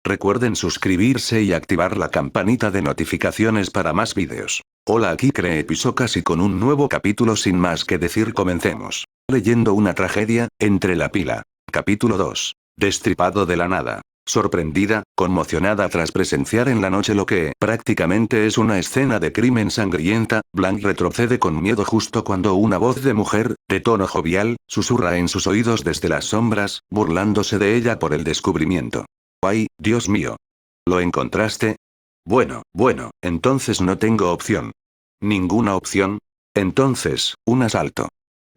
Recuerden suscribirse y activar la campanita de notificaciones para más vídeos. Hola, aquí Creepysokas y con un nuevo capítulo. Sin más que decir, comencemos. Leyendo una tragedia, entre la pila. Capítulo 2. Destripado de la nada. Sorprendida, conmocionada tras presenciar en la noche lo que prácticamente es una escena de crimen sangrienta, Blanc retrocede con miedo justo cuando una voz de mujer, de tono jovial, susurra en sus oídos desde las sombras, burlándose de ella por el descubrimiento. ¡Ay, Dios mío! ¿Lo encontraste? Bueno, entonces no tengo opción. ¿Ninguna opción? Entonces, un asalto.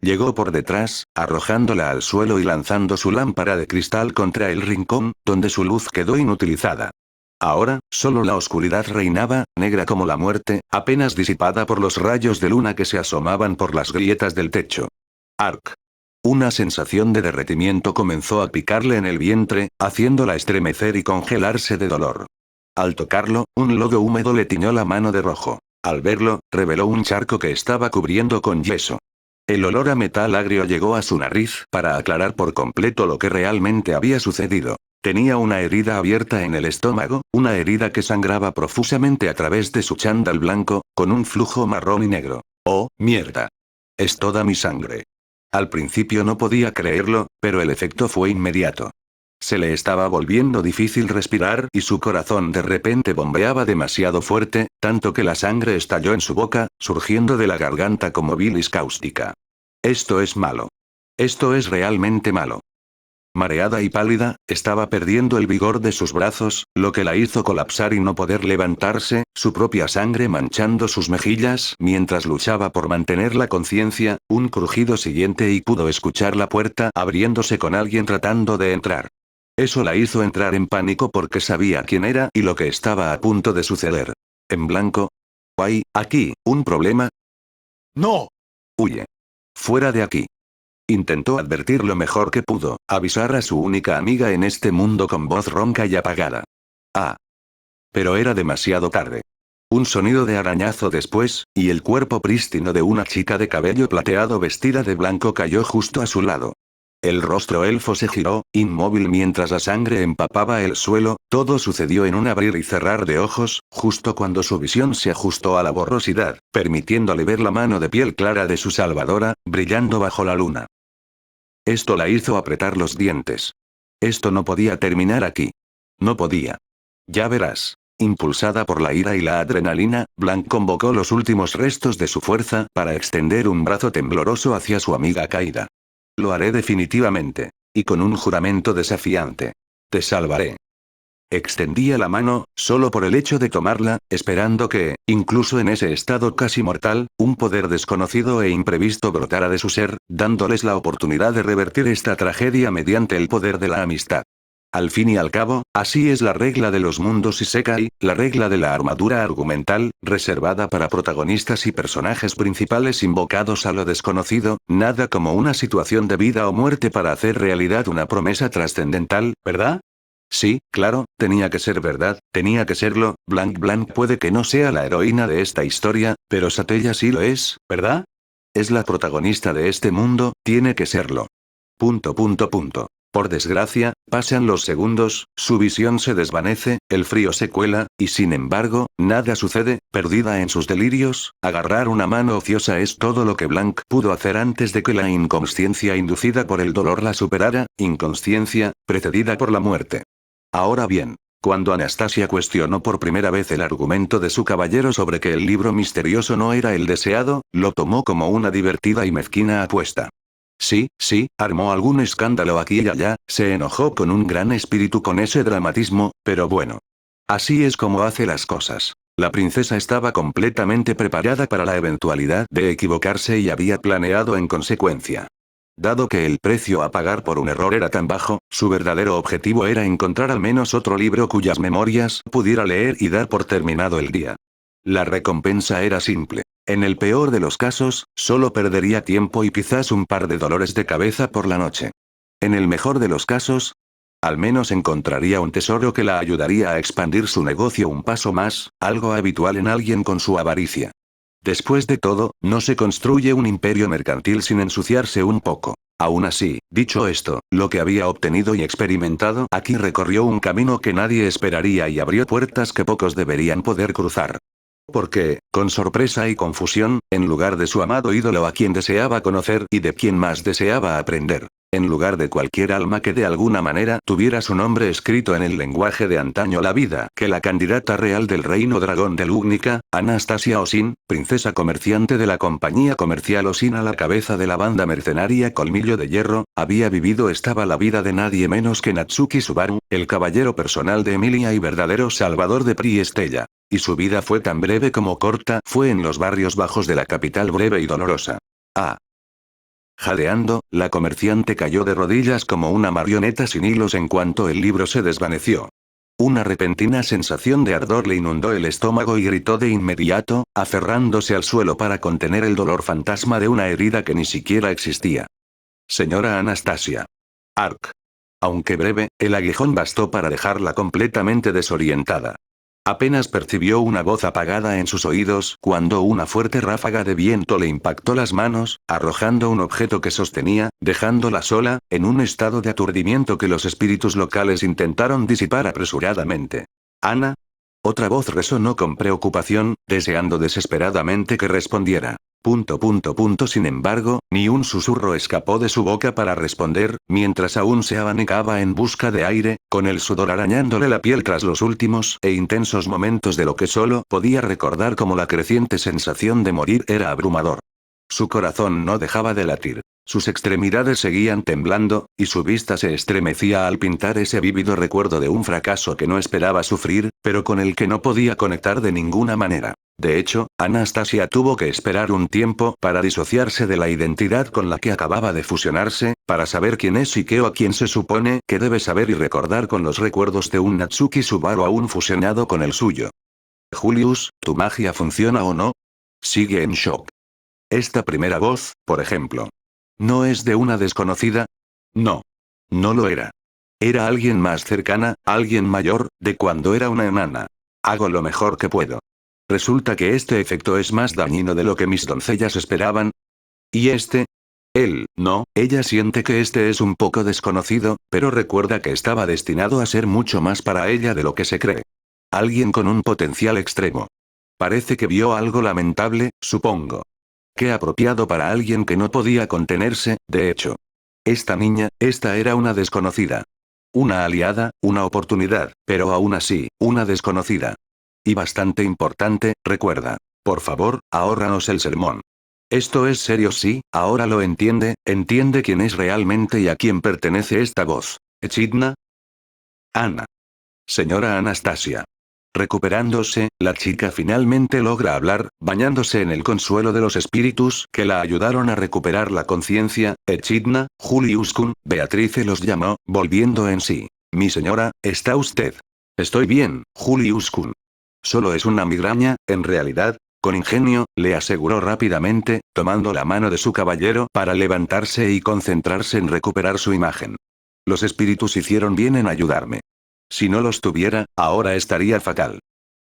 Llegó por detrás, arrojándola al suelo y lanzando su lámpara de cristal contra el rincón, donde su luz quedó inutilizada. Ahora, solo la oscuridad reinaba, negra como la muerte, apenas disipada por los rayos de luna que se asomaban por las grietas del techo. Ark. Una sensación de derretimiento comenzó a picarle en el vientre, haciéndola estremecer y congelarse de dolor. Al tocarlo, un lodo húmedo le tiñó la mano de rojo. Al verlo, reveló un charco que estaba cubriendo con yeso. El olor a metal agrio llegó a su nariz para aclarar por completo lo que realmente había sucedido. Tenía una herida abierta en el estómago, una herida que sangraba profusamente a través de su chándal blanco, con un flujo marrón y negro. ¡Oh, mierda! Es toda mi sangre. Al principio no podía creerlo, pero el efecto fue inmediato. Se le estaba volviendo difícil respirar y su corazón de repente bombeaba demasiado fuerte, tanto que la sangre estalló en su boca, surgiendo de la garganta como bilis cáustica. Esto es malo. Esto es realmente malo. Mareada y pálida, estaba perdiendo el vigor de sus brazos, lo que la hizo colapsar y no poder levantarse, su propia sangre manchando sus mejillas mientras luchaba por mantener la conciencia, un crujido siguiente y pudo escuchar la puerta abriéndose con alguien tratando de entrar. Eso la hizo entrar en pánico porque sabía quién era y lo que estaba a punto de suceder. En blanco. ¿Hay, aquí, un problema? ¡No! Huye. Fuera de aquí. Intentó advertir lo mejor que pudo, avisar a su única amiga en este mundo con voz ronca y apagada. Ah. Pero era demasiado tarde. Un sonido de arañazo después, y el cuerpo prístino de una chica de cabello plateado vestida de blanco cayó justo a su lado. El rostro elfo se giró, inmóvil mientras la sangre empapaba el suelo, todo sucedió en un abrir y cerrar de ojos, justo cuando su visión se ajustó a la borrosidad, permitiéndole ver la mano de piel clara de su salvadora, brillando bajo la luna. Esto la hizo apretar los dientes. Esto no podía terminar aquí. No podía. Ya verás. Impulsada por la ira y la adrenalina, Blanc convocó los últimos restos de su fuerza para extender un brazo tembloroso hacia su amiga caída. Lo haré definitivamente. Y con un juramento desafiante. Te salvaré. Extendía la mano, solo por el hecho de tomarla, esperando que, incluso en ese estado casi mortal, un poder desconocido e imprevisto brotara de su ser, dándoles la oportunidad de revertir esta tragedia mediante el poder de la amistad. Al fin y al cabo, así es la regla de los mundos Isekai, la regla de la armadura argumental, reservada para protagonistas y personajes principales invocados a lo desconocido, nada como una situación de vida o muerte para hacer realidad una promesa trascendental, ¿verdad? Sí, claro, tenía que ser verdad, tenía que serlo. Blanc puede que no sea la heroína de esta historia, pero Satella sí lo es, ¿verdad? Es la protagonista de este mundo, tiene que serlo. Por desgracia, pasan los segundos, su visión se desvanece, el frío se cuela, y sin embargo, nada sucede, perdida en sus delirios, agarrar una mano ociosa es todo lo que Blanc pudo hacer antes de que la inconsciencia inducida por el dolor la superara, inconsciencia, precedida por la muerte. Ahora bien, cuando Anastasia cuestionó por primera vez el argumento de su caballero sobre que el libro misterioso no era el deseado, lo tomó como una divertida y mezquina apuesta. Sí, armó algún escándalo aquí y allá, se enojó con un gran espíritu con ese dramatismo, pero bueno. Así es como hace las cosas. La princesa estaba completamente preparada para la eventualidad de equivocarse y había planeado en consecuencia. Dado que el precio a pagar por un error era tan bajo, su verdadero objetivo era encontrar al menos otro libro cuyas memorias pudiera leer y dar por terminado el día. La recompensa era simple. En el peor de los casos, solo perdería tiempo y quizás un par de dolores de cabeza por la noche. En el mejor de los casos, al menos encontraría un tesoro que la ayudaría a expandir su negocio un paso más, algo habitual en alguien con su avaricia. Después de todo, no se construye un imperio mercantil sin ensuciarse un poco. Aún así, dicho esto, lo que había obtenido y experimentado aquí recorrió un camino que nadie esperaría y abrió puertas que pocos deberían poder cruzar. Porque, con sorpresa y confusión, en lugar de su amado ídolo a quien deseaba conocer y de quien más deseaba aprender, en lugar de cualquier alma que de alguna manera tuviera su nombre escrito en el lenguaje de antaño la vida que la candidata real del reino dragón de Lugnica, Anastasia Osin, princesa comerciante de la compañía comercial Osin a la cabeza de la banda mercenaria Colmillo de Hierro, había vivido estaba la vida de nadie menos que Natsuki Subaru, el caballero personal de Emilia y verdadero salvador de Pri Estella. Y su vida fue tan breve como corta, fue en los barrios bajos de la capital breve y dolorosa. Ah. Jadeando, la comerciante cayó de rodillas como una marioneta sin hilos en cuanto el libro se desvaneció. Una repentina sensación de ardor le inundó el estómago y gritó de inmediato, aferrándose al suelo para contener el dolor fantasma de una herida que ni siquiera existía. Señora Anastasia. Ark. Aunque breve, el aguijón bastó para dejarla completamente desorientada. Apenas percibió una voz apagada en sus oídos cuando una fuerte ráfaga de viento le impactó las manos, arrojando un objeto que sostenía, dejándola sola, en un estado de aturdimiento que los espíritus locales intentaron disipar apresuradamente. ¿Ana? Otra voz resonó con preocupación, deseando desesperadamente que respondiera. Sin embargo, ni un susurro escapó de su boca para responder, mientras aún se abanicaba en busca de aire, con el sudor arañándole la piel tras los últimos e intensos momentos de lo que solo podía recordar como la creciente sensación de morir era abrumador. Su corazón no dejaba de latir. Sus extremidades seguían temblando, y su vista se estremecía al pintar ese vívido recuerdo de un fracaso que no esperaba sufrir, pero con el que no podía conectar de ninguna manera. De hecho, Anastasia tuvo que esperar un tiempo para disociarse de la identidad con la que acababa de fusionarse, para saber quién es y qué o a quién se supone que debe saber y recordar con los recuerdos de un Natsuki Subaru aún fusionado con el suyo. Julius, ¿tu magia funciona o no? Sigue en shock. Esta primera voz, por ejemplo. ¿No es de una desconocida? No. No lo era. Era alguien más cercana, alguien mayor, de cuando era una enana. Hago lo mejor que puedo. Resulta que este efecto es más dañino de lo que mis doncellas esperaban. ¿Y este? Él, no, ella siente que este es un poco desconocido, pero recuerda que estaba destinado a ser mucho más para ella de lo que se cree. Alguien con un potencial extremo. Parece que vio algo lamentable, supongo. Qué apropiado para alguien que no podía contenerse, de hecho. Esta niña, esta era una desconocida. Una aliada, una oportunidad, pero aún así, una desconocida. Y bastante importante, recuerda. Por favor, ahórranos el sermón. Esto es serio, sí, ahora lo entiende quién es realmente y a quién pertenece esta voz. ¿Echidna? Ana. Señora Anastasia. Recuperándose, la chica finalmente logra hablar, bañándose en el consuelo de los espíritus que la ayudaron a recuperar la conciencia. Echidna, Julius-kun, Beatrice los llamó, volviendo en sí. Mi señora, ¿está usted? Estoy bien, Julius-kun. Solo es una migraña, en realidad. Con ingenio, le aseguró rápidamente, tomando la mano de su caballero para levantarse y concentrarse en recuperar su imagen. Los espíritus hicieron bien en ayudarme. Si no los tuviera, ahora estaría fatal.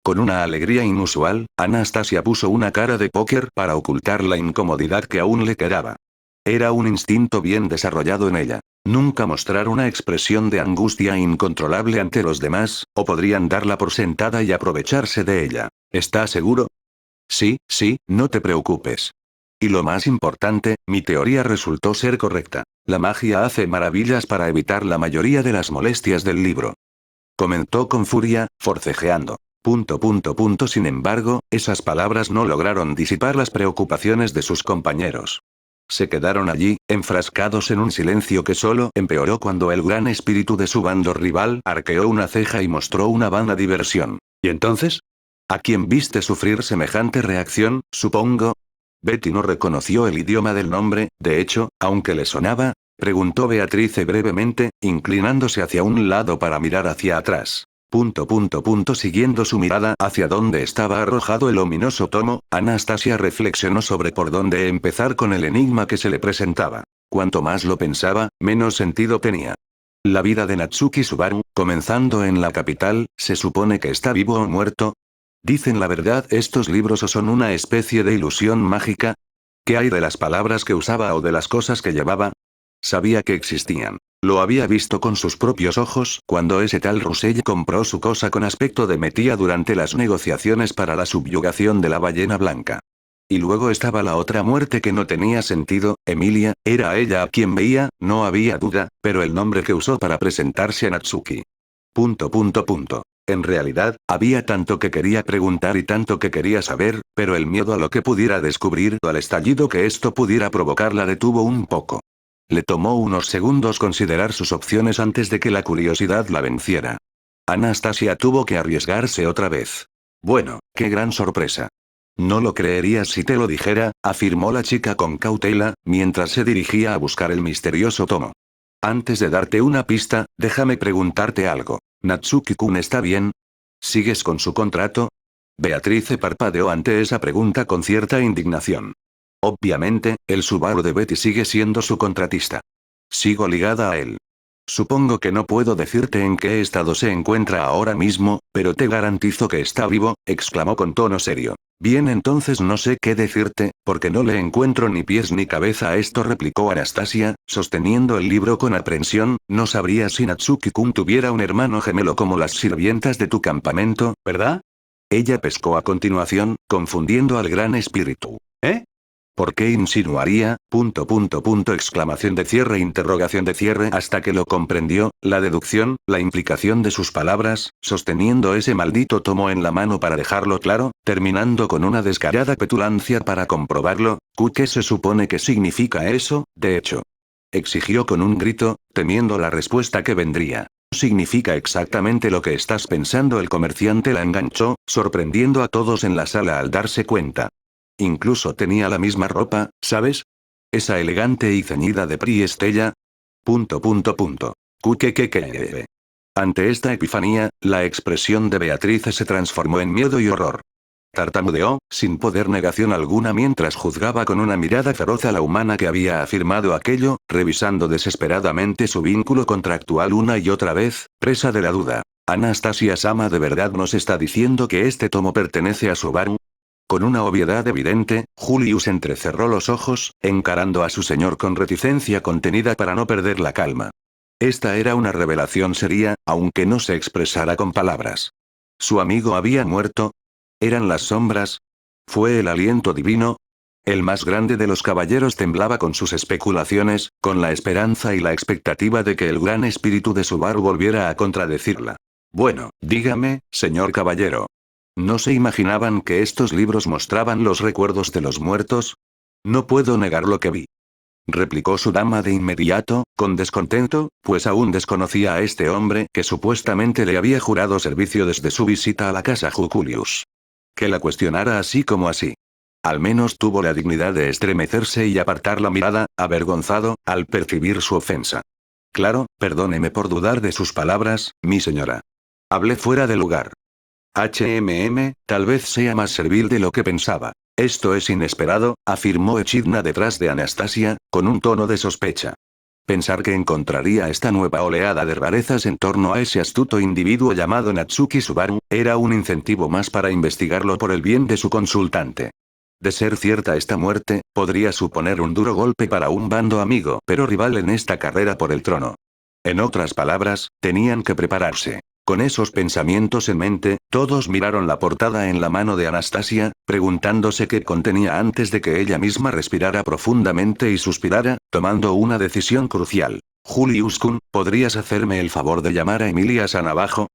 Con una alegría inusual, Anastasia puso una cara de póker para ocultar la incomodidad que aún le quedaba. Era un instinto bien desarrollado en ella. Nunca mostrar una expresión de angustia incontrolable ante los demás, o podrían darla por sentada y aprovecharse de ella. ¿Está seguro? Sí, sí, no te preocupes. Y lo más importante, mi teoría resultó ser correcta. La magia hace maravillas para evitar la mayoría de las molestias del libro. Comentó con furia, forcejeando. Sin embargo, esas palabras no lograron disipar las preocupaciones de sus compañeros. Se quedaron allí, enfrascados en un silencio que solo empeoró cuando el gran espíritu de su bando rival arqueó una ceja y mostró una vana diversión. ¿Y entonces? ¿A quién viste sufrir semejante reacción, supongo? Betty no reconoció el idioma del nombre, de hecho, aunque le sonaba. Preguntó Beatrice brevemente, inclinándose hacia un lado para mirar hacia atrás. Siguiendo su mirada hacia donde estaba arrojado el ominoso tomo, Anastasia reflexionó sobre por dónde empezar con el enigma que se le presentaba. Cuanto más lo pensaba, menos sentido tenía. La vida de Natsuki Subaru, comenzando en la capital, ¿se supone que está vivo o muerto? ¿Dicen la verdad estos libros o son una especie de ilusión mágica? ¿Qué hay de las palabras que usaba o de las cosas que llevaba? Sabía que existían. Lo había visto con sus propios ojos cuando ese tal Russell compró su cosa con aspecto de metía durante las negociaciones para la subyugación de la ballena blanca. Y luego estaba la otra muerte que no tenía sentido, Emilia, era a ella a quien veía, no había duda, pero el nombre que usó para presentarse a Natsuki. En realidad, había tanto que quería preguntar y tanto que quería saber, pero el miedo a lo que pudiera descubrir o al estallido que esto pudiera provocar la detuvo un poco. Le tomó unos segundos considerar sus opciones antes de que la curiosidad la venciera. Anastasia tuvo que arriesgarse otra vez. Bueno, qué gran sorpresa. No lo creerías si te lo dijera, afirmó la chica con cautela, mientras se dirigía a buscar el misterioso tomo. Antes de darte una pista, déjame preguntarte algo. ¿Natsuki-kun está bien? ¿Sigues con su contrato? Beatrice parpadeó ante esa pregunta con cierta indignación. Obviamente, el Subaru de Betty sigue siendo su contratista. Sigo ligada a él. Supongo que no puedo decirte en qué estado se encuentra ahora mismo, pero te garantizo que está vivo, exclamó con tono serio. Bien, entonces no sé qué decirte, porque no le encuentro ni pies ni cabeza a esto, replicó Anastasia, sosteniendo el libro con aprensión. No sabría si Natsuki-kun tuviera un hermano gemelo como las sirvientas de tu campamento, ¿verdad? Ella pescó a continuación, confundiendo al gran espíritu. ¿Eh? ¿Por qué insinuaría? Exclamación de cierre, interrogación de cierre, hasta que lo comprendió, la deducción, la implicación de sus palabras, sosteniendo ese maldito tomo en la mano para dejarlo claro, terminando con una descarada petulancia para comprobarlo. ¿Qué se supone que significa eso, de hecho? Exigió con un grito, temiendo la respuesta que vendría. Significa exactamente lo que estás pensando. El comerciante la enganchó, sorprendiendo a todos en la sala al darse cuenta. Incluso tenía la misma ropa, ¿sabes? Esa elegante y ceñida de Priestella. Que. Ante esta epifanía, la expresión de Beatriz se transformó en miedo y horror. Tartamudeó, sin poder negación alguna mientras juzgaba con una mirada feroz a la humana que había afirmado aquello, revisando desesperadamente su vínculo contractual una y otra vez, presa de la duda. Anastasia-sama, ¿de verdad nos está diciendo que este tomo pertenece a Subaru? Con una obviedad evidente, Julius entrecerró los ojos, encarando a su señor con reticencia contenida para no perder la calma. Esta era una revelación seria, aunque no se expresara con palabras. ¿Su amigo había muerto? ¿Eran las sombras? ¿Fue el aliento divino? El más grande de los caballeros temblaba con sus especulaciones, con la esperanza y la expectativa de que el gran espíritu de Subaru volviera a contradecirla. Bueno, dígame, señor caballero. ¿No se imaginaban que estos libros mostraban los recuerdos de los muertos? No puedo negar lo que vi. Replicó su dama de inmediato, con descontento, pues aún desconocía a este hombre que supuestamente le había jurado servicio desde su visita a la casa Julius. Que la cuestionara así como así. Al menos tuvo la dignidad de estremecerse y apartar la mirada, avergonzado, al percibir su ofensa. Claro, perdóneme por dudar de sus palabras, mi señora. Hablé fuera de lugar. Tal vez sea más servil de lo que pensaba. Esto es inesperado, afirmó Echidna detrás de Anastasia, con un tono de sospecha. Pensar que encontraría esta nueva oleada de rarezas en torno a ese astuto individuo llamado Natsuki Subaru, era un incentivo más para investigarlo por el bien de su consultante. De ser cierta esta muerte, podría suponer un duro golpe para un bando amigo pero rival en esta carrera por el trono. En otras palabras, tenían que prepararse. Con esos pensamientos en mente, todos miraron la portada en la mano de Anastasia, preguntándose qué contenía antes de que ella misma respirara profundamente y suspirara, tomando una decisión crucial. Julius-kun, ¿podrías hacerme el favor de llamar a Emilia San abajo?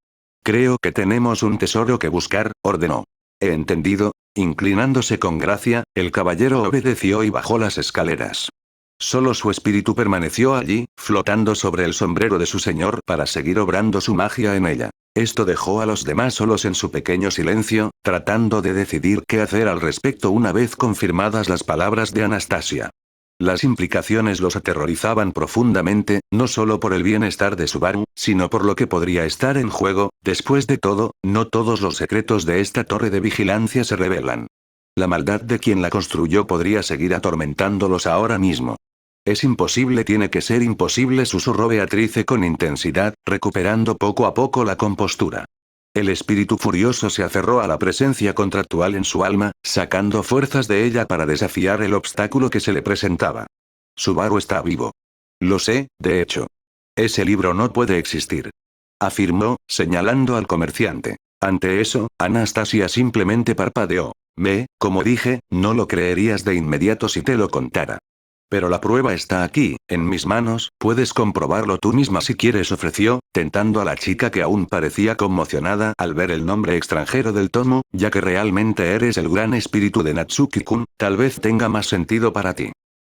Creo que tenemos un tesoro que buscar, ordenó. He entendido. Inclinándose con gracia, el caballero obedeció y bajó las escaleras. Solo su espíritu permaneció allí, flotando sobre el sombrero de su señor para seguir obrando su magia en ella. Esto dejó a los demás solos en su pequeño silencio, tratando de decidir qué hacer al respecto una vez confirmadas las palabras de Anastasia. Las implicaciones los aterrorizaban profundamente, no solo por el bienestar de Subaru, sino por lo que podría estar en juego. Después de todo, no todos los secretos de esta torre de vigilancia se revelan. La maldad de quien la construyó podría seguir atormentándolos ahora mismo. Es imposible, tiene que ser imposible, susurró Beatrice con intensidad, recuperando poco a poco la compostura. El espíritu furioso se aferró a la presencia contractual en su alma, sacando fuerzas de ella para desafiar el obstáculo que se le presentaba. Subaru está vivo. Lo sé, de hecho. Ese libro no puede existir. Afirmó, señalando al comerciante. Ante eso, Anastasia simplemente parpadeó. Como dije, no lo creerías de inmediato si te lo contara. Pero la prueba está aquí, en mis manos, puedes comprobarlo tú misma si quieres, ofreció, tentando a la chica que aún parecía conmocionada al ver el nombre extranjero del tomo, ya que realmente eres el gran espíritu de Natsuki-kun, tal vez tenga más sentido para ti.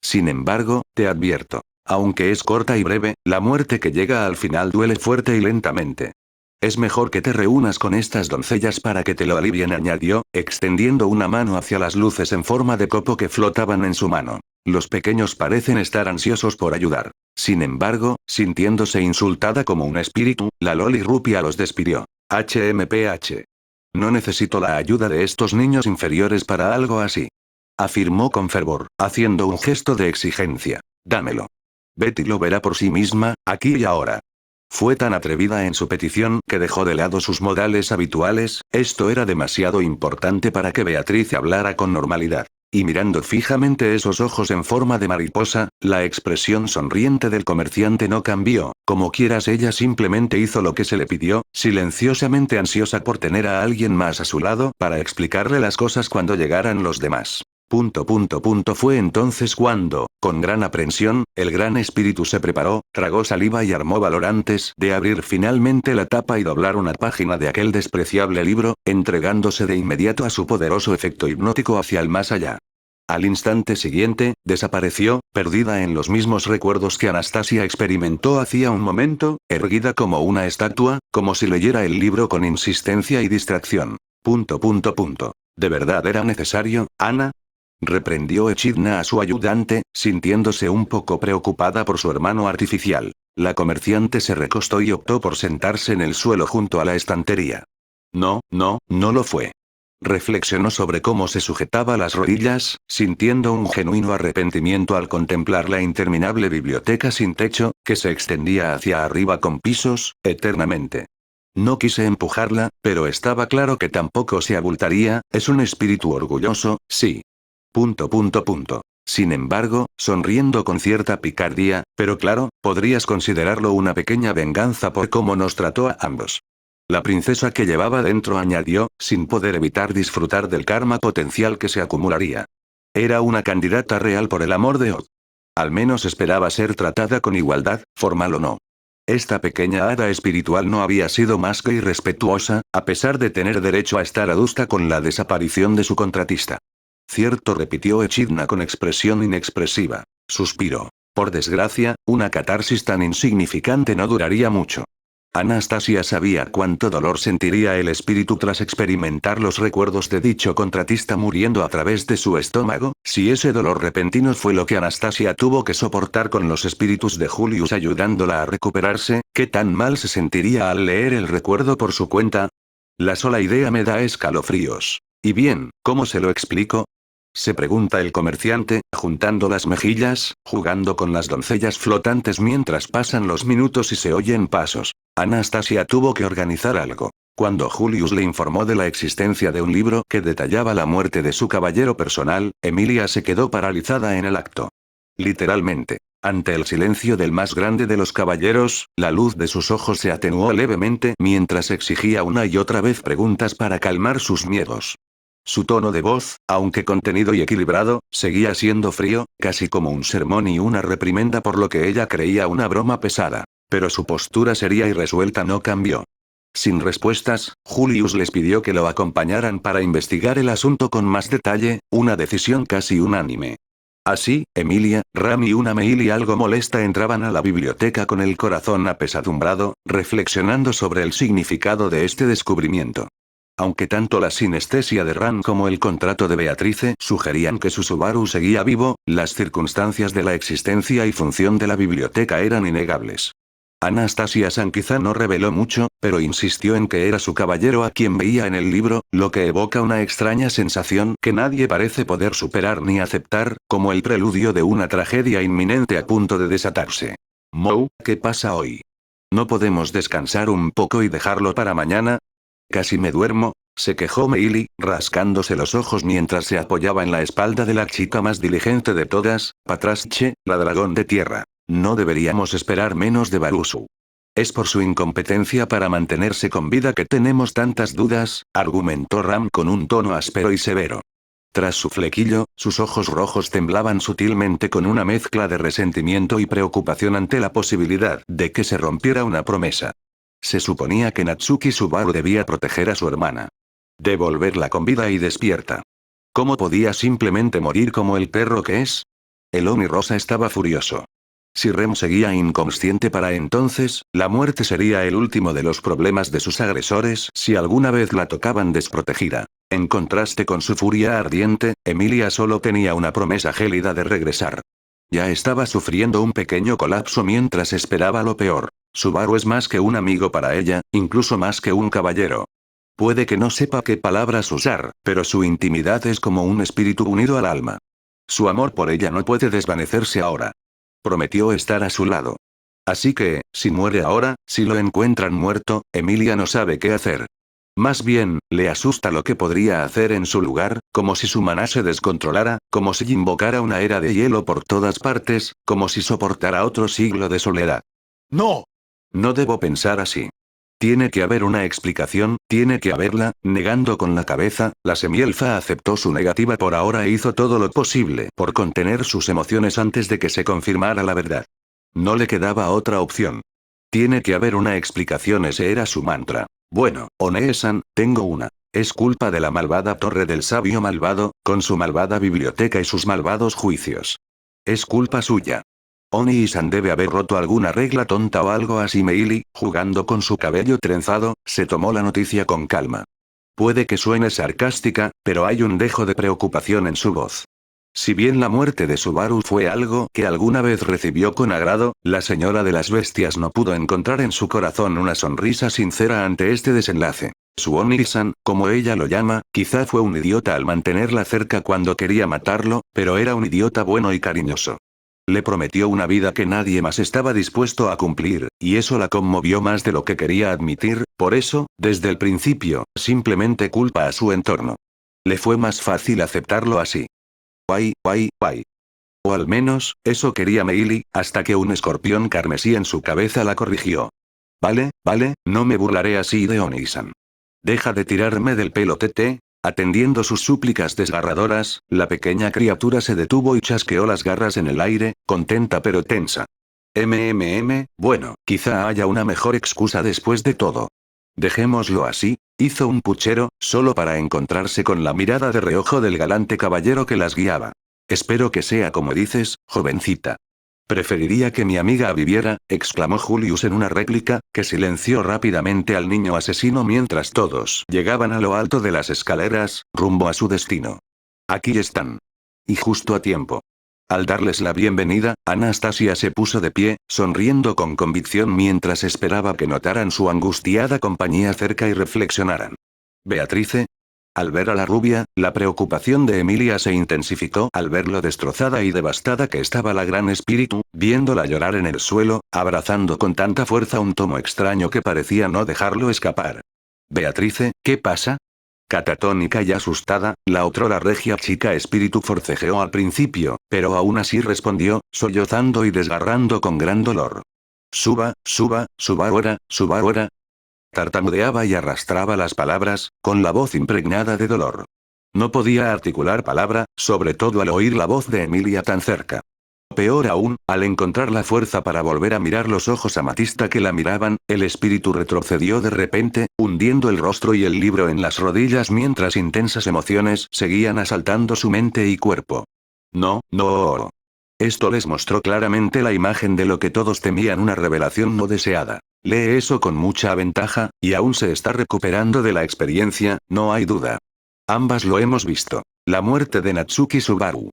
Sin embargo, te advierto. Aunque es corta y breve, la muerte que llega al final duele fuerte y lentamente. Es mejor que te reúnas con estas doncellas para que te lo alivien, añadió, extendiendo una mano hacia las luces en forma de copo que flotaban en su mano. Los pequeños parecen estar ansiosos por ayudar. Sin embargo, sintiéndose insultada como un espíritu, la Loli Rupia los despidió. HMPH. No necesito la ayuda de estos niños inferiores para algo así. Afirmó con fervor, haciendo un gesto de exigencia. Dámelo. Betty lo verá por sí misma, aquí y ahora. Fue tan atrevida en su petición que dejó de lado sus modales habituales, esto era demasiado importante para que Beatriz hablara con normalidad. Y mirando fijamente esos ojos en forma de mariposa, la expresión sonriente del comerciante no cambió, como quieras ella simplemente hizo lo que se le pidió, silenciosamente ansiosa por tener a alguien más a su lado para explicarle las cosas cuando llegaran los demás. Fue entonces cuando, con gran aprensión, el gran espíritu se preparó, tragó saliva y armó valor antes de abrir finalmente la tapa y doblar una página de aquel despreciable libro, entregándose de inmediato a su poderoso efecto hipnótico hacia el más allá. Al instante siguiente, desapareció, perdida en los mismos recuerdos que Anastasia experimentó hacía un momento, erguida como una estatua, como si leyera el libro con insistencia y distracción. ¿De verdad era necesario, Ana? Reprendió Echidna a su ayudante, sintiéndose un poco preocupada por su hermano artificial. La comerciante se recostó y optó por sentarse en el suelo junto a la estantería. No lo fue. Reflexionó sobre cómo se sujetaba las rodillas, sintiendo un genuino arrepentimiento al contemplar la interminable biblioteca sin techo, que se extendía hacia arriba con pisos, eternamente. No quise empujarla, pero estaba claro que tampoco se abultaría, es un espíritu orgulloso, sí. Sin embargo, sonriendo con cierta picardía, pero claro, podrías considerarlo una pequeña venganza por cómo nos trató a ambos. La princesa que llevaba dentro, añadió, sin poder evitar disfrutar del karma potencial que se acumularía. Era una candidata real por el amor de Od. Al menos esperaba ser tratada con igualdad, formal o no. Esta pequeña hada espiritual no había sido más que irrespetuosa, a pesar de tener derecho a estar adusta con la desaparición de su contratista. Cierto, repitió Echidna con expresión inexpresiva. Suspiró. Por desgracia, una catarsis tan insignificante no duraría mucho. Anastasia sabía cuánto dolor sentiría el espíritu tras experimentar los recuerdos de dicho contratista muriendo a través de su estómago, si ese dolor repentino fue lo que Anastasia tuvo que soportar con los espíritus de Julius ayudándola a recuperarse, ¿qué tan mal se sentiría al leer el recuerdo por su cuenta? La sola idea me da escalofríos. Y bien, ¿cómo se lo explico? Se pregunta el comerciante, juntando las mejillas, jugando con las doncellas flotantes mientras pasan los minutos y se oyen pasos. Anastasia tuvo que organizar algo. Cuando Julius le informó de la existencia de un libro que detallaba la muerte de su caballero personal, Emilia se quedó paralizada en el acto. Literalmente. Ante el silencio del más grande de los caballeros, la luz de sus ojos se atenuó levemente mientras exigía una y otra vez preguntas para calmar sus miedos. Su tono de voz, aunque contenido y equilibrado, seguía siendo frío, casi como un sermón y una reprimenda por lo que ella creía una broma pesada. Pero su postura seria y resuelta no cambió. Sin respuestas, Julius les pidió que lo acompañaran para investigar el asunto con más detalle, una decisión casi unánime. Así, Emilia, Ram y una Meili algo molesta entraban a la biblioteca con el corazón apesadumbrado, reflexionando sobre el significado de este descubrimiento. Aunque tanto la sinestesia de Ram como el contrato de Beatrice sugerían que su Subaru seguía vivo, las circunstancias de la existencia y función de la biblioteca eran innegables. Anastasia San quizá no reveló mucho, pero insistió en que era su caballero a quien veía en el libro, lo que evoca una extraña sensación que nadie parece poder superar ni aceptar, como el preludio de una tragedia inminente a punto de desatarse. ¿Qué pasa hoy? ¿No podemos descansar un poco y dejarlo para mañana? Casi me duermo, se quejó Meili, rascándose los ojos mientras se apoyaba en la espalda de la chica más diligente de todas, Patrasche, la dragón de tierra. No deberíamos esperar menos de Barusu. Es por su incompetencia para mantenerse con vida que tenemos tantas dudas, argumentó Ram con un tono áspero y severo. Tras su flequillo, sus ojos rojos temblaban sutilmente con una mezcla de resentimiento y preocupación ante la posibilidad de que se rompiera una promesa. Se suponía que Natsuki Subaru debía proteger a su hermana. Devolverla con vida y despierta. ¿Cómo podía simplemente morir como el perro que es? El Oni Rosa estaba furioso. Si Rem seguía inconsciente para entonces, la muerte sería el último de los problemas de sus agresores si alguna vez la tocaban desprotegida. En contraste con su furia ardiente, Emilia solo tenía una promesa gélida de regresar. Ya estaba sufriendo un pequeño colapso mientras esperaba lo peor. Subaru es más que un amigo para ella, incluso más que un caballero. Puede que no sepa qué palabras usar, pero su intimidad es como un espíritu unido al alma. Su amor por ella no puede desvanecerse ahora. Prometió estar a su lado. Así que, si muere ahora, si lo encuentran muerto, Emilia no sabe qué hacer. Más bien, le asusta lo que podría hacer en su lugar, como si su maná se descontrolara, como si invocara una era de hielo por todas partes, como si soportara otro siglo de soledad. ¡No! No debo pensar así. Tiene que haber una explicación, tiene que haberla. Negando con la cabeza, la semielfa aceptó su negativa por ahora e hizo todo lo posible por contener sus emociones antes de que se confirmara la verdad. No le quedaba otra opción. Tiene que haber una explicación, ese era su mantra. Bueno, One-san, tengo una. Es culpa de la malvada torre del sabio malvado, con su malvada biblioteca y sus malvados juicios. Es culpa suya. Oni-san debe haber roto alguna regla tonta o algo así. Meili, jugando con su cabello trenzado, se tomó la noticia con calma. Puede que suene sarcástica, pero hay un dejo de preocupación en su voz. Si bien la muerte de Subaru fue algo que alguna vez recibió con agrado, la señora de las bestias no pudo encontrar en su corazón una sonrisa sincera ante este desenlace. Su Oni-san, como ella lo llama, quizá fue un idiota al mantenerla cerca cuando quería matarlo, pero era un idiota bueno y cariñoso. Le prometió una vida que nadie más estaba dispuesto a cumplir, y eso la conmovió más de lo que quería admitir, por eso, desde el principio, simplemente culpa a su entorno. Le fue más fácil aceptarlo así. Guay, guay, guay. O al menos, eso quería Meili, hasta que un escorpión carmesí en su cabeza la corrigió. Vale, vale, no me burlaré así de Oni-san. Deja de tirarme del pelo, Tete. Atendiendo sus súplicas desgarradoras, la pequeña criatura se detuvo y chasqueó las garras en el aire, contenta pero tensa. Bueno, quizá haya una mejor excusa después de todo. Dejémoslo así, hizo un puchero, solo para encontrarse con la mirada de reojo del galante caballero que las guiaba. Espero que sea como dices, jovencita. Preferiría que mi amiga viviera, exclamó Julius en una réplica, que silenció rápidamente al niño asesino mientras todos llegaban a lo alto de las escaleras, rumbo a su destino. Aquí están. Y justo a tiempo. Al darles la bienvenida, Anastasia se puso de pie, sonriendo con convicción mientras esperaba que notaran su angustiada compañía cerca y reflexionaran. Beatrice. Al ver a la rubia, la preocupación de Emilia se intensificó al ver lo destrozada y devastada que estaba la gran espíritu, viéndola llorar en el suelo, abrazando con tanta fuerza un tomo extraño que parecía no dejarlo escapar. Beatrice, ¿qué pasa? Catatónica y asustada, la otrora regia chica espíritu forcejeó al principio, pero aún así respondió, sollozando y desgarrando con gran dolor. Subaruera. Tartamudeaba y arrastraba las palabras, con la voz impregnada de dolor. No podía articular palabra, sobre todo al oír la voz de Emilia tan cerca. Peor aún, al encontrar la fuerza para volver a mirar los ojos amatista que la miraban, el espíritu retrocedió de repente, hundiendo el rostro y el libro en las rodillas mientras intensas emociones seguían asaltando su mente y cuerpo. No. Esto les mostró claramente la imagen de lo que todos temían, una revelación no deseada. Lee eso con mucha ventaja, y aún se está recuperando de la experiencia, no hay duda. Ambas lo hemos visto. La muerte de Natsuki Subaru.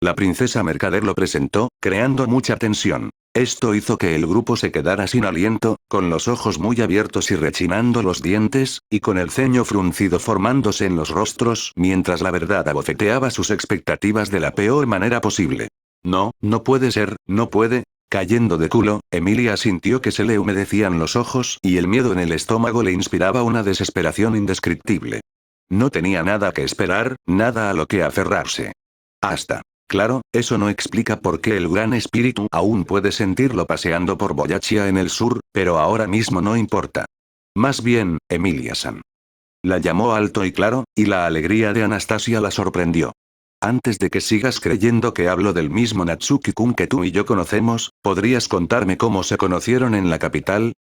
La princesa mercader lo presentó, creando mucha tensión. Esto hizo que el grupo se quedara sin aliento, con los ojos muy abiertos y rechinando los dientes, y con el ceño fruncido formándose en los rostros, mientras la verdad abofeteaba sus expectativas de la peor manera posible. No puede ser, no puede. Cayendo de culo, Emilia sintió que se le humedecían los ojos y el miedo en el estómago le inspiraba una desesperación indescriptible. No tenía nada que esperar, nada a lo que aferrarse. Hasta Claro, eso no explica por qué el gran espíritu aún puede sentirlo paseando por Boyachia en el sur, pero ahora mismo no importa. Más bien, Emilia-san. La llamó alto y claro, y la alegría de Anastasia la sorprendió. Antes de que sigas creyendo que hablo del mismo Natsuki-kun que tú y yo conocemos, ¿podrías contarme cómo se conocieron en la capital?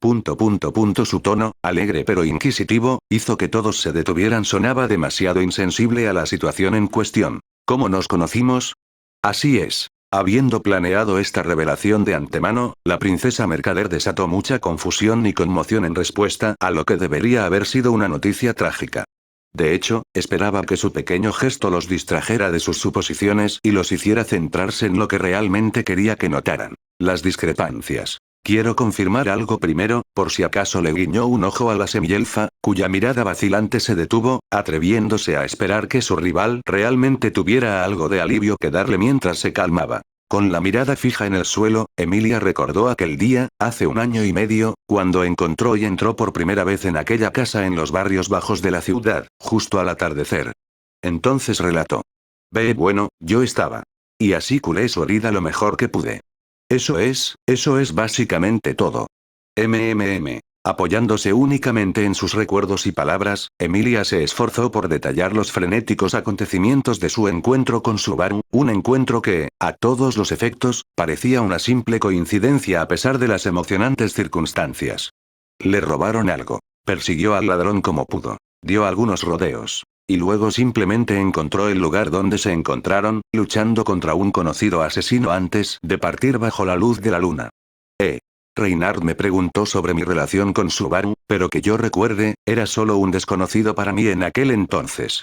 Su tono, alegre pero inquisitivo, hizo que todos se detuvieran. Sonaba demasiado insensible a la situación en cuestión. ¿Cómo nos conocimos? Así es. Habiendo planeado esta revelación de antemano, la princesa mercader desató mucha confusión y conmoción en respuesta a lo que debería haber sido una noticia trágica. De hecho, esperaba que su pequeño gesto los distrajera de sus suposiciones y los hiciera centrarse en lo que realmente quería que notaran: las discrepancias. Quiero confirmar algo primero, por si acaso le guiñó un ojo a la semielfa, cuya mirada vacilante se detuvo, atreviéndose a esperar que su rival realmente tuviera algo de alivio que darle mientras se calmaba. Con la mirada fija en el suelo, Emilia recordó aquel día, hace 1 año y medio, cuando encontró y entró por primera vez en aquella casa en los barrios bajos de la ciudad, justo al atardecer. Entonces relató. Bueno, yo estaba. Y así curé su herida lo mejor que pude. Eso es básicamente todo. Apoyándose únicamente en sus recuerdos y palabras, Emilia se esforzó por detallar los frenéticos acontecimientos de su encuentro con Subaru, un encuentro que, a todos los efectos, parecía una simple coincidencia a pesar de las emocionantes circunstancias. Le robaron algo. Persiguió al ladrón como pudo. Dio algunos rodeos. Y luego simplemente encontró el lugar donde se encontraron, luchando contra un conocido asesino antes de partir bajo la luz de la luna. Reinhard me preguntó sobre mi relación con Subaru, pero que yo recuerde, era solo un desconocido para mí en aquel entonces.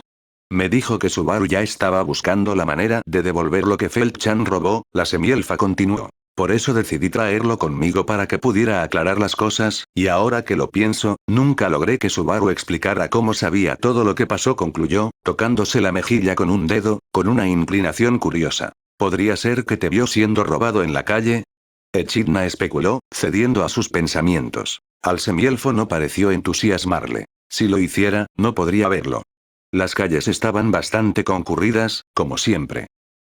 Me dijo que Subaru ya estaba buscando la manera de devolver lo que Feld-chan robó. La semielfa continuó. Por eso decidí traerlo conmigo para que pudiera aclarar las cosas, y ahora que lo pienso, nunca logré que Subaru explicara cómo sabía todo lo que pasó, concluyó, tocándose la mejilla con un dedo, con una inclinación curiosa. ¿Podría ser que te vio siendo robado en la calle? Echidna especuló, cediendo a sus pensamientos. Al semielfo no pareció entusiasmarle. Si lo hiciera, no podría verlo. Las calles estaban bastante concurridas, como siempre.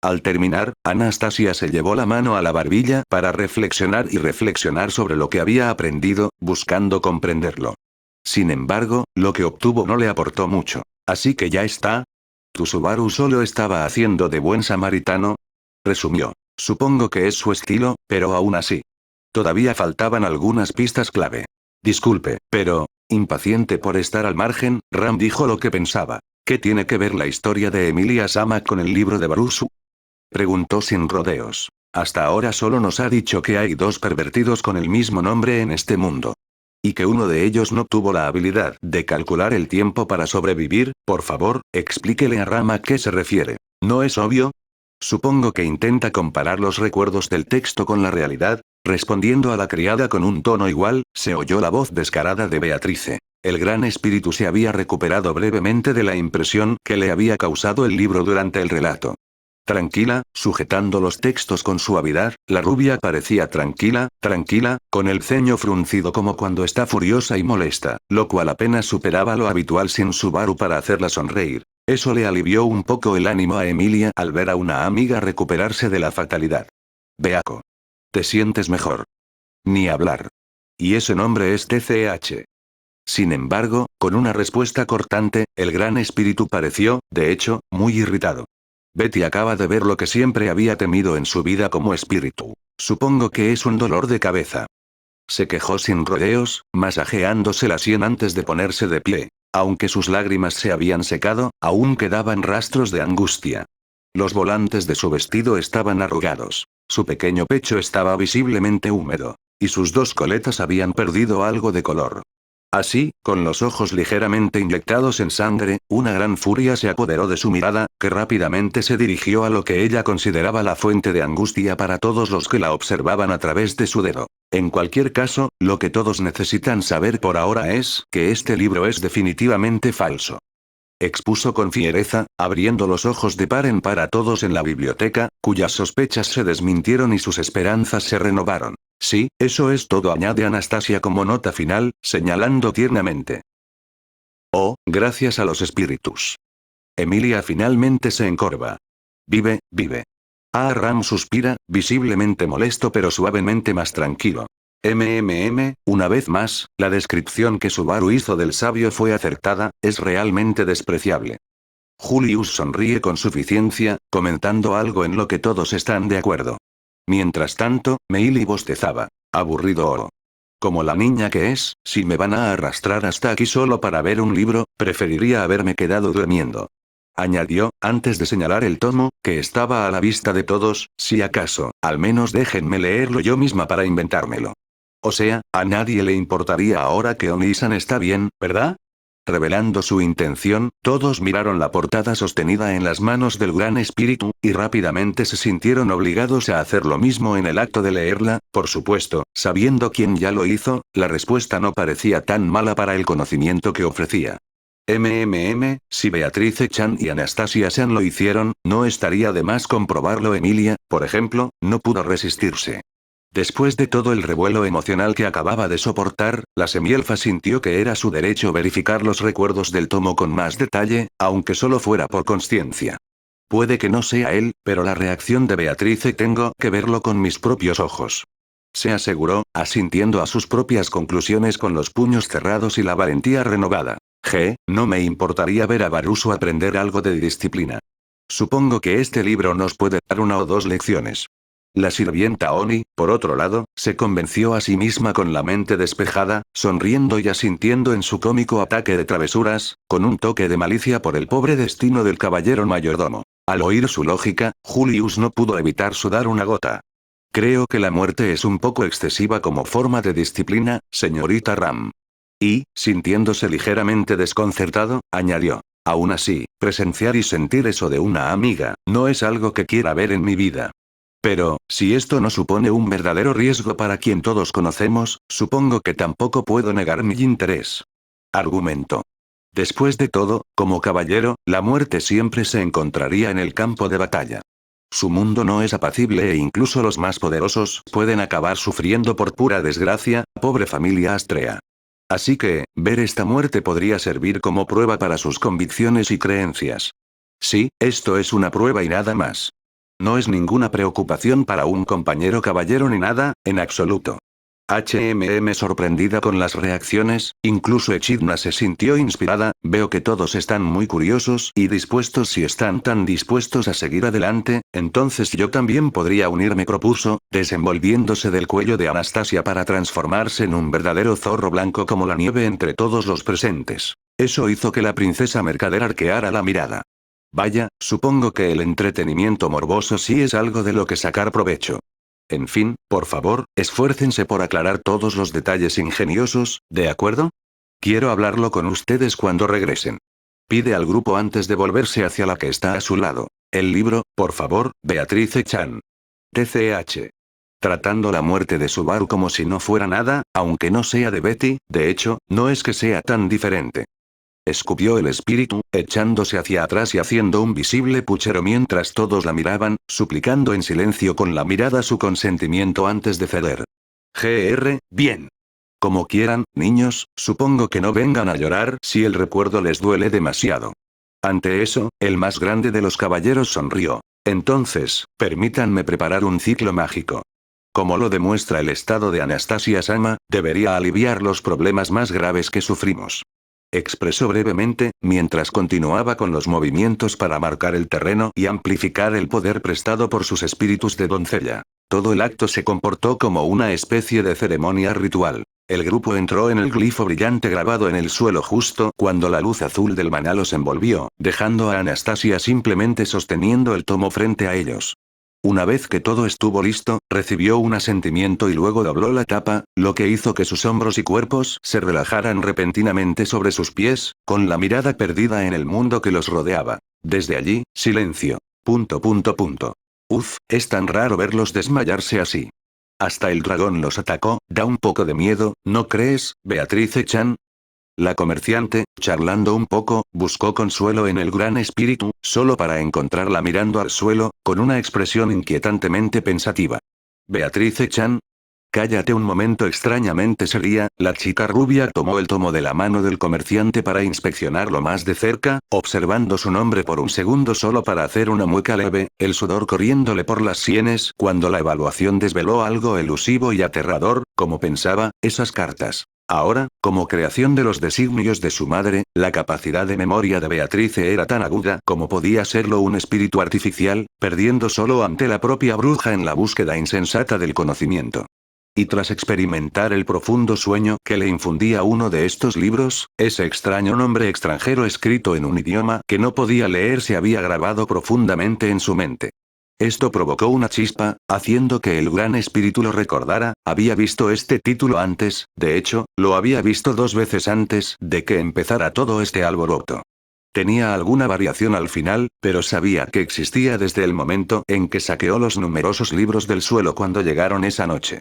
Al terminar, Anastasia se llevó la mano a la barbilla para reflexionar sobre lo que había aprendido, buscando comprenderlo. Sin embargo, lo que obtuvo no le aportó mucho. Así que ya está. ¿Tu Subaru solo estaba haciendo de buen samaritano? Resumió. Supongo que es su estilo, pero aún así. Todavía faltaban algunas pistas clave. Disculpe, pero, impaciente por estar al margen, Ram dijo lo que pensaba. ¿Qué tiene que ver la historia de Emilia Sama con el libro de Barusu? Preguntó sin rodeos. Hasta ahora solo nos ha dicho que hay dos pervertidos con el mismo nombre en este mundo. Y que uno de ellos no tuvo la habilidad de calcular el tiempo para sobrevivir. Por favor, explíquele a Ram a qué se refiere. ¿No es obvio? Supongo que intenta comparar los recuerdos del texto con la realidad. Respondiendo a la criada con un tono igual, se oyó la voz descarada de Beatrice. El gran espíritu se había recuperado brevemente de la impresión que le había causado el libro durante el relato. Tranquila, sujetando los textos con suavidad, la rubia parecía tranquila, con el ceño fruncido como cuando está furiosa y molesta, lo cual apenas superaba lo habitual sin Subaru para hacerla sonreír. Eso le alivió un poco el ánimo a Emilia al ver a una amiga recuperarse de la fatalidad. Beako. ¿Te sientes mejor? Ni hablar. Y ese nombre es TCH. Sin embargo, con una respuesta cortante, el gran espíritu pareció, de hecho, muy irritado. Betty acaba de ver lo que siempre había temido en su vida como espíritu. Supongo que es un dolor de cabeza. Se quejó sin rodeos, masajeándose la sien antes de ponerse de pie. Aunque sus lágrimas se habían secado, aún quedaban rastros de angustia. Los volantes de su vestido estaban arrugados. Su pequeño pecho estaba visiblemente húmedo. Y sus dos coletas habían perdido algo de color. Así, con los ojos ligeramente inyectados en sangre, una gran furia se apoderó de su mirada, que rápidamente se dirigió a lo que ella consideraba la fuente de angustia para todos los que la observaban a través de su dedo. En cualquier caso, lo que todos necesitan saber por ahora es que este libro es definitivamente falso. Expuso con fiereza, abriendo los ojos de par en par a todos en la biblioteca, cuyas sospechas se desmintieron y sus esperanzas se renovaron. Sí, eso es todo, añade Anastasia como nota final, señalando tiernamente. Oh, gracias a los espíritus. Emilia finalmente se encorva. Vive, vive. Ram suspira, visiblemente molesto pero suavemente más tranquilo. Una vez más, la descripción que Subaru hizo del sabio fue acertada, es realmente despreciable. Julius sonríe con suficiencia, comentando algo en lo que todos están de acuerdo. Mientras tanto, Meili bostezaba. Aburrido. Como la niña que es, si me van a arrastrar hasta aquí solo para ver un libro, preferiría haberme quedado durmiendo. Añadió, antes de señalar el tomo, que estaba a la vista de todos, si acaso, al menos déjenme leerlo yo misma para inventármelo. O sea, a nadie le importaría ahora que Onisan está bien, ¿verdad? Revelando su intención, todos miraron la portada sostenida en las manos del Gran Espíritu, y rápidamente se sintieron obligados a hacer lo mismo en el acto de leerla, por supuesto, sabiendo quién ya lo hizo, la respuesta no parecía tan mala para el conocimiento que ofrecía. Si Beatrice Chan y Anastasia Chan lo hicieron, no estaría de más comprobarlo. Emilia, por ejemplo, no pudo resistirse. Después de todo el revuelo emocional que acababa de soportar, la semielfa sintió que era su derecho verificar los recuerdos del tomo con más detalle, aunque solo fuera por consciencia. Puede que no sea él, pero la reacción de Beatrice tengo que verlo con mis propios ojos. Se aseguró, asintiendo a sus propias conclusiones con los puños cerrados y la valentía renovada. No me importaría ver a Barusu aprender algo de disciplina. Supongo que este libro nos puede dar 1 o 2 lecciones. La sirvienta Oni, por otro lado, se convenció a sí misma con la mente despejada, sonriendo y asintiendo en su cómico ataque de travesuras, con un toque de malicia por el pobre destino del caballero mayordomo. Al oír su lógica, Julius no pudo evitar sudar una gota. Creo que la muerte es un poco excesiva como forma de disciplina, señorita Ram. Y, sintiéndose ligeramente desconcertado, añadió. Aún así, presenciar y sentir eso de una amiga, no es algo que quiera ver en mi vida. Pero, si esto no supone un verdadero riesgo para quien todos conocemos, supongo que tampoco puedo negar mi interés. Argumento. Después de todo, como caballero, la muerte siempre se encontraría en el campo de batalla. Su mundo no es apacible e incluso los más poderosos pueden acabar sufriendo por pura desgracia, pobre familia Astrea. Así que, ver esta muerte podría servir como prueba para sus convicciones y creencias. Sí, esto es una prueba y nada más. No es ninguna preocupación para un compañero caballero ni nada, en absoluto. Sorprendida con las reacciones, incluso Echidna se sintió inspirada, veo que todos están muy curiosos y dispuestos. Si están tan dispuestos a seguir adelante, entonces yo también podría unirme, propuso, desenvolviéndose del cuello de Anastasia para transformarse en un verdadero zorro blanco como la nieve entre todos los presentes. Eso hizo que la princesa mercader arqueara la mirada. Vaya, supongo que el entretenimiento morboso sí es algo de lo que sacar provecho. En fin, por favor, esfuércense por aclarar todos los detalles ingeniosos, ¿de acuerdo? Quiero hablarlo con ustedes cuando regresen. Pide al grupo antes de volverse hacia la que está a su lado. El libro, por favor, Beatrice Chan. TCH. Tratando la muerte de Subaru como si no fuera nada, aunque no sea de Betty, de hecho, no es que sea tan diferente. Escupió el espíritu, echándose hacia atrás y haciendo un visible puchero mientras todos la miraban, suplicando en silencio con la mirada su consentimiento antes de ceder. Bien. Como quieran, niños, supongo que no vengan a llorar si el recuerdo les duele demasiado. Ante eso, el más grande de los caballeros sonrió. Entonces, permítanme preparar un ciclo mágico. Como lo demuestra el estado de Anastasia Sama, debería aliviar los problemas más graves que sufrimos. Expresó brevemente, mientras continuaba con los movimientos para marcar el terreno y amplificar el poder prestado por sus espíritus de doncella. Todo el acto se comportó como una especie de ceremonia ritual. El grupo entró en el glifo brillante grabado en el suelo justo cuando la luz azul del maná los envolvió, dejando a Anastasia simplemente sosteniendo el tomo frente a ellos. Una vez que todo estuvo listo, recibió un asentimiento y luego dobló la tapa, lo que hizo que sus hombros y cuerpos se relajaran repentinamente sobre sus pies, con la mirada perdida en el mundo que los rodeaba. Desde allí, silencio. Es tan raro verlos desmayarse así. Hasta el dragón los atacó, da un poco de miedo, ¿no crees, Beatrice Chan? La comerciante, charlando un poco, buscó consuelo en el Gran Espíritu, solo para encontrarla mirando al suelo, con una expresión inquietantemente pensativa. Beatrice Chan. Cállate un momento. Extrañamente seria, la chica rubia tomó el tomo de la mano del comerciante para inspeccionarlo más de cerca, observando su nombre por un segundo solo para hacer una mueca leve, el sudor corriéndole por las sienes cuando la evaluación desveló algo elusivo y aterrador, como pensaba, esas cartas. Ahora, como creación de los designios de su madre, la capacidad de memoria de Beatrice era tan aguda como podía serlo un espíritu artificial, perdiendo solo ante la propia bruja en la búsqueda insensata del conocimiento. Y tras experimentar el profundo sueño que le infundía uno de estos libros, ese extraño nombre extranjero escrito en un idioma que no podía leer se había grabado profundamente en su mente. Esto provocó una chispa, haciendo que el gran espíritu lo recordara. Había visto este título antes, de hecho, lo había visto 2 veces antes de que empezara todo este alboroto. Tenía alguna variación al final, pero sabía que existía desde el momento en que saqueó los numerosos libros del suelo cuando llegaron esa noche.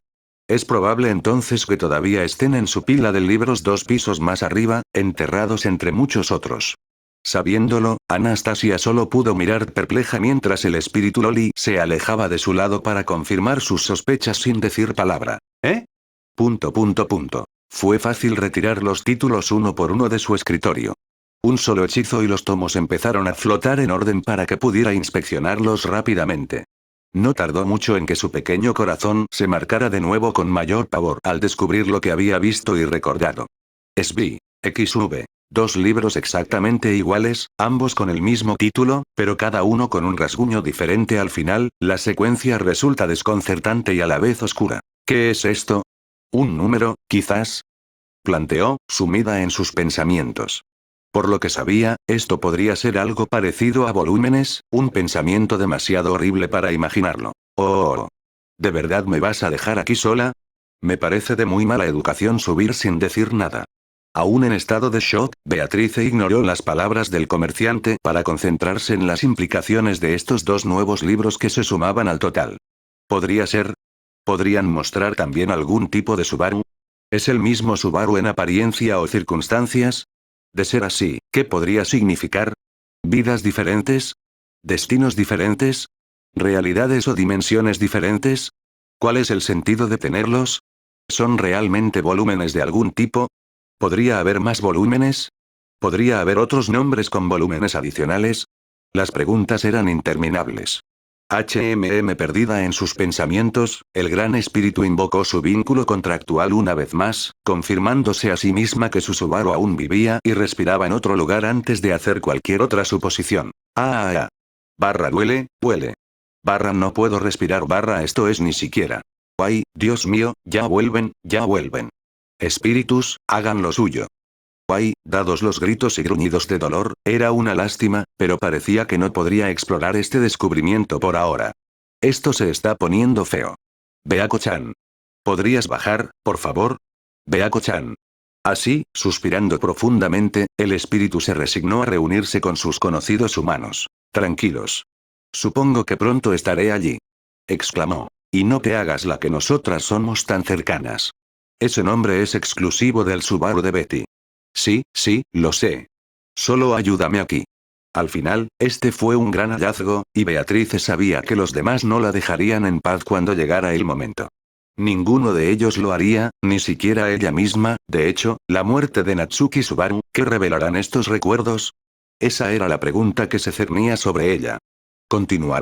Es probable entonces que todavía estén en su pila de libros 2 pisos más arriba, enterrados entre muchos otros. Sabiéndolo, Anastasia solo pudo mirar perpleja mientras el espíritu Loli se alejaba de su lado para confirmar sus sospechas sin decir palabra. ¿Eh? Fue fácil retirar los títulos uno por uno de su escritorio. Un solo hechizo y los tomos empezaron a flotar en orden para que pudiera inspeccionarlos rápidamente. No tardó mucho en que su pequeño corazón se marcara de nuevo con mayor pavor al descubrir lo que había visto y recordado. SB. XV. 2 libros exactamente iguales, ambos con el mismo título, pero cada uno con un rasguño diferente al final. La secuencia resulta desconcertante y a la vez oscura. ¿Qué es esto? ¿Un número, quizás? Planteó, sumida en sus pensamientos. Por lo que sabía, esto podría ser algo parecido a volúmenes, un pensamiento demasiado horrible para imaginarlo. Oh. ¿De verdad me vas a dejar aquí sola? Me parece de muy mala educación subir sin decir nada. Aún en estado de shock, Beatrice ignoró las palabras del comerciante para concentrarse en las implicaciones de estos 2 nuevos libros que se sumaban al total. ¿Podría ser? ¿Podrían mostrar también algún tipo de Subaru? ¿Es el mismo Subaru en apariencia o circunstancias? De ser así, ¿qué podría significar? ¿Vidas diferentes? ¿Destinos diferentes? ¿Realidades o dimensiones diferentes? ¿Cuál es el sentido de tenerlos? ¿Son realmente volúmenes de algún tipo? ¿Podría haber más volúmenes? ¿Podría haber otros nombres con volúmenes adicionales? Las preguntas eran interminables. Perdida en sus pensamientos, el gran espíritu invocó su vínculo contractual una vez más, confirmándose a sí misma que su Subaru aún vivía y respiraba en otro lugar antes de hacer cualquier otra suposición. Duele. No puedo respirar. Esto es ni siquiera. Ay, Dios mío, ya vuelven. Espíritus, hagan lo suyo. Dados los gritos y gruñidos de dolor, era una lástima, pero parecía que no podría explorar este descubrimiento por ahora. Esto se está poniendo feo. Beako-chan. ¿Podrías bajar, por favor? Beako-chan. Así, suspirando profundamente, el espíritu se resignó a reunirse con sus conocidos humanos. Tranquilos. Supongo que pronto estaré allí. Exclamó. Y no te hagas la que nosotras somos tan cercanas. Ese nombre es exclusivo del Subaru de Betty. Sí, lo sé. Solo ayúdame aquí. Al final, este fue un gran hallazgo, y Beatrice sabía que los demás no la dejarían en paz cuando llegara el momento. Ninguno de ellos lo haría, ni siquiera ella misma. De hecho, la muerte de Natsuki Subaru, ¿qué revelarán estos recuerdos? Esa era la pregunta que se cernía sobre ella. Continuará.